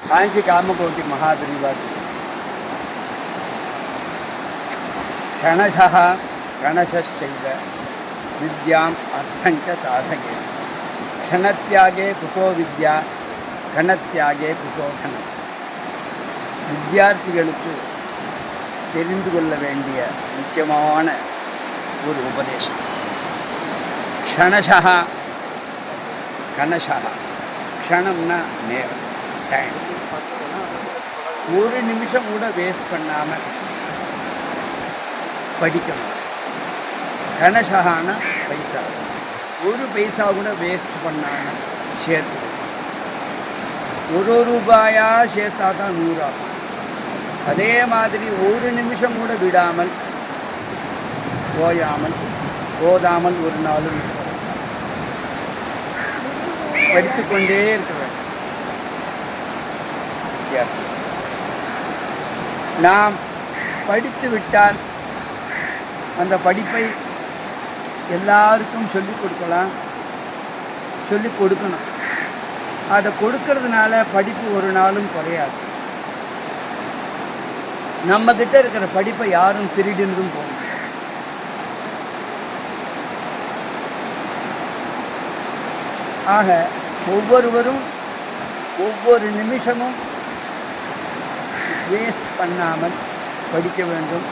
காஞ்சி காமகோட்டி மகாபெரிவார் க்ஷணசः கணசश्चैव வித்யாம் அர்த்தஞ்ச சாதகே க்ஷணத்யாகே குதோ வித்யா கணத்யாகே குதோ தனம். வித்தியார்த்திகளுக்கு தெரிந்து கொள்ள வேண்டிய முக்கியமான ஒரு உபதேசம். க்ஷணசः கணசः. க்ஷணம்னா நேரம், டைம். ஒரு நிமிஷம் கூட வேஸ்ட் பண்ணாமல் படிக்கணும். கணசகான பைசா, ஒரு பைசா கூட வேஸ்ட் பண்ணாமல் சேர்த்து ஒரு ரூபாயாக சேர்த்தா தான் 100 ஆகும். அதே மாதிரி ஒரு நிமிஷம் கூட விடாமல் ஓதாமல் ஒரு நாளும் படித்துக்கொண்டே இருக்க வேண்டும். நாம் படித்து விட்டால் அந்த படிப்பை எல்லாருக்கும் சொல்லிக் கொடுக்கலாம், சொல்லிக் கொடுக்கணும். அதை கொடுக்கறதுனால படிப்பு ஒரு நாளும் குறையாது. நம்மக்கிட்ட இருக்கிற படிப்பை யாரும் திருடின்றும் போகணும். ஆக ஒவ்வொருவரும் ஒவ்வொரு நிமிஷமும் வேஸ்ட் பண்ணாமல் படிக்க வேண்டும்.